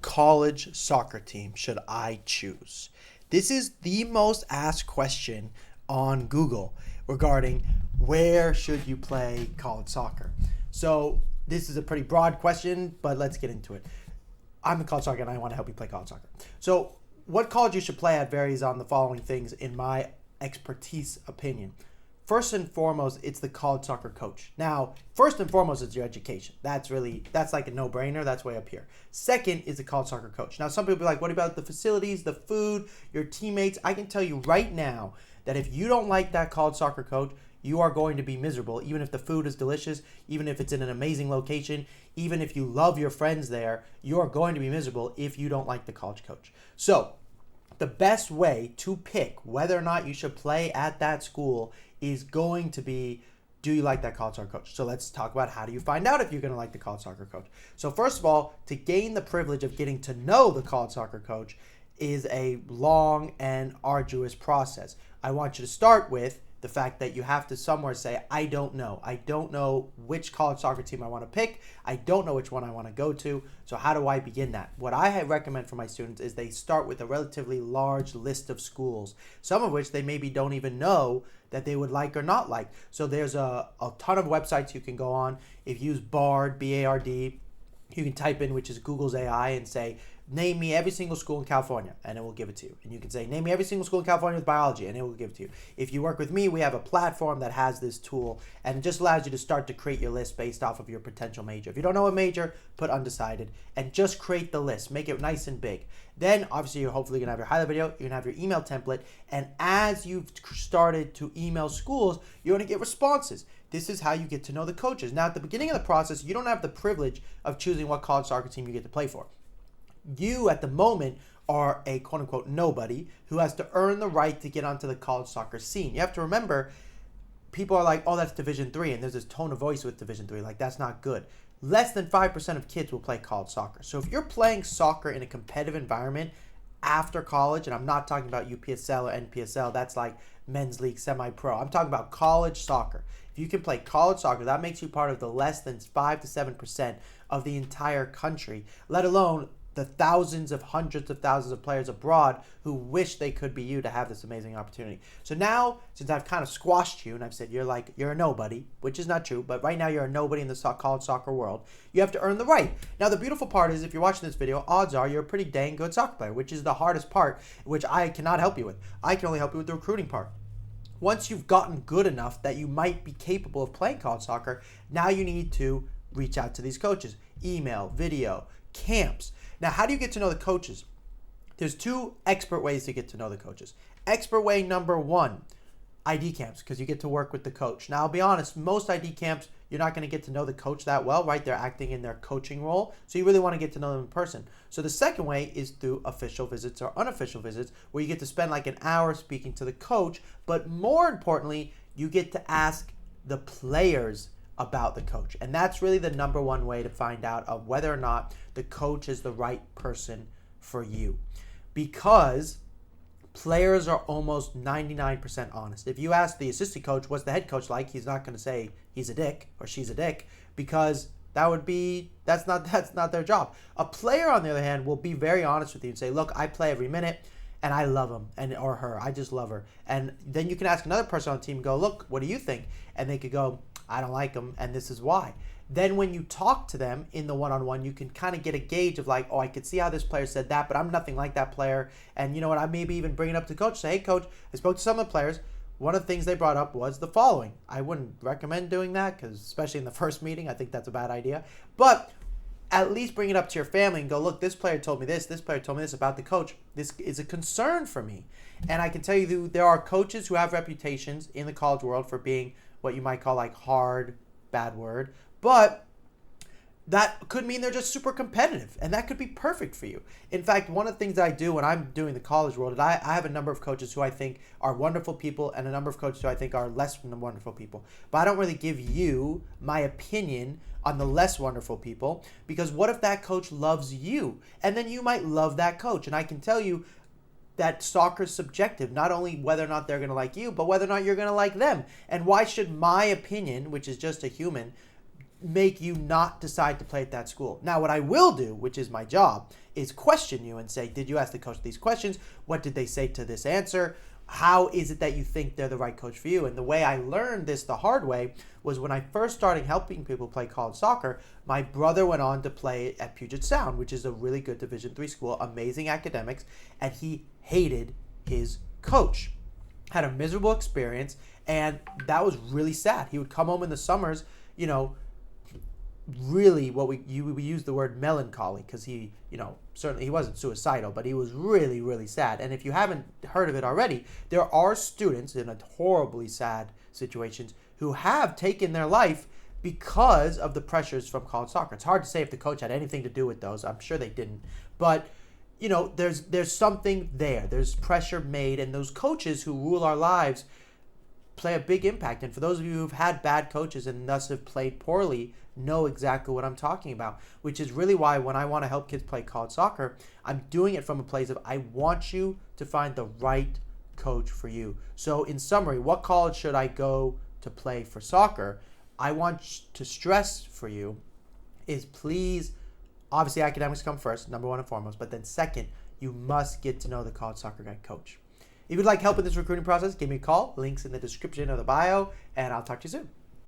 college soccer team should I choose? This is the most asked question on Google regarding where should you play college soccer. So this is a pretty broad question, but let's get into it. I'm a college soccer and I want to help you play college soccer. So what college you should play at varies on the following things in my expertise opinion. First and foremost, it's the college soccer coach. Now, first and foremost, it's your education. That's like a no-brainer. That's way up here. Second is the college soccer coach. Now, some people be like, what about the facilities, the food, your teammates? I can tell you right now that if you don't like that college soccer coach, you are going to be miserable, even if the food is delicious, even if it's in an amazing location, even if you love your friends there, you are going to be miserable if you don't like the college coach. So, the best way to pick whether or not you should play at that school is going to be, do you like that college soccer coach? So let's talk about how do you find out if you're going to like the college soccer coach. So first of all, to gain the privilege of getting to know the college soccer coach is a long and arduous process. I want you to start with the fact that you have to somewhere say, I don't know. I don't know which college soccer team I want to pick. I don't know which one I want to go to. So how do I begin that? What I recommend for my students is they start with a relatively large list of schools, some of which they maybe don't even know that they would like or not like. So there's a ton of websites you can go on. If you use Bard, B-A-R-D, you can type in, which is Google's AI, and say, name me every single school in California, and it will give it to you. And you can say, name me every single school in California with biology, and it will give it to you. If you work with me, we have a platform that has this tool, and it just allows you to start to create your list based off of your potential major. If you don't know a major, put undecided, and just create the list. Make it nice and big. Then, obviously, you're hopefully going to have your highlight video, you're going to have your email template, and as you've started to email schools, you're going to get responses. This is how you get to know the coaches. Now, at the beginning of the process, you don't have the privilege of choosing what college soccer team you get to play for. You, at the moment, are a quote-unquote nobody who has to earn the right to get onto the college soccer scene. You have to remember, people are like, oh, that's Division III, and there's this tone of voice with Division III, like, that's not good. Less than 5% of kids will play college soccer. So if you're playing soccer in a competitive environment after college, and I'm not talking about UPSL or NPSL, that's like men's league, semi-pro. I'm talking about college soccer. If you can play college soccer, that makes you part of the less than 5 to 7% of the entire country, let alone the thousands of hundreds of thousands of players abroad who wish they could be you to have this amazing opportunity. So now, since I've kind of squashed you and I've said you're a nobody, which is not true, but right now you're a nobody in the college soccer world, you have to earn the right. Now, the beautiful part is if you're watching this video, odds are you're a pretty dang good soccer player, which is the hardest part, which I cannot help you with. I can only help you with the recruiting part. Once you've gotten good enough that you might be capable of playing college soccer, now you need to reach out to these coaches. Email, video, camps. Now, how do you get to know the coaches? There's two expert ways to get to know the coaches. Expert way number one, ID camps, because you get to work with the coach. Now, I'll be honest, most ID camps, you're not going to get to know the coach that well, right? They're acting in their coaching role, so you really want to get to know them in person. So the second way is through official visits or unofficial visits, where you get to spend like an hour speaking to the coach, but more importantly, you get to ask the players about the coach. And that's really the number one way to find out of whether or not the coach is the right person for you. Because players are almost 99% honest. If you ask the assistant coach, what's the head coach like? He's not going to say he's a dick or she's a dick, because that's not their job. A player, on the other hand, will be very honest with you and say, look, I play every minute and I love him or her. I just love her. And then you can ask another person on the team and go, look, what do you think? And they could go, I don't like him, and this is why. Then when you talk to them in the one-on-one, you can kind of get a gauge of like, oh, I could see how this player said that, but I'm nothing like that player. And you know what, I maybe even bring it up to the coach, say, hey, coach, I spoke to some of the players. One of the things they brought up was the following. I wouldn't recommend doing that, because especially in the first meeting, I think that's a bad idea. But at least bring it up to your family and go, look, this player told me this player told me this about the coach. This is a concern for me. And I can tell you there are coaches who have reputations in the college world for being what you might call like hard, bad word, but that could mean they're just super competitive, and that could be perfect for you. In fact, one of the things that I do when I'm doing the college world is I have a number of coaches who I think are wonderful people and a number of coaches who I think are less than wonderful people. But I don't really give you my opinion on the less wonderful people, because what if that coach loves you? And then you might love that coach. And I can tell you that soccer's subjective, not only whether or not they're going to like you, but whether or not you're going to like them. And why should my opinion, which is just a human, make you not decide to play at that school. Now, what I will do, which is my job, is question you and say, did you ask the coach these questions? What did they say to this answer? How is it that you think they're the right coach for you? And the way I learned this the hard way was when I first started helping people play college soccer, my brother went on to play at Puget Sound, which is a really good Division III school, amazing academics, and he hated his coach. Had a miserable experience, and that was really sad. He would come home in the summers, really we use the word melancholy, because he, certainly he wasn't suicidal, but he was really, really sad. And if you haven't heard of it already, there are students in a horribly sad situations who have taken their life because of the pressures from college soccer. It's hard to say if the coach had anything to do with those. I'm sure they didn't. But there's something there. There's pressure made, and those coaches who rule our lives play a big impact. And for those of you who've had bad coaches and thus have played poorly, know exactly what I'm talking about, which is really why when I want to help kids play college soccer, I'm doing it from a place of I want you to find the right coach for you. So in summary, what college should I go to play for soccer? I want to stress for you is please, obviously academics come first, number one and foremost, but then second, you must get to know the college soccer guy coach. If you'd like help with this recruiting process, give me a call. Links in the description of the bio, and I'll talk to you soon.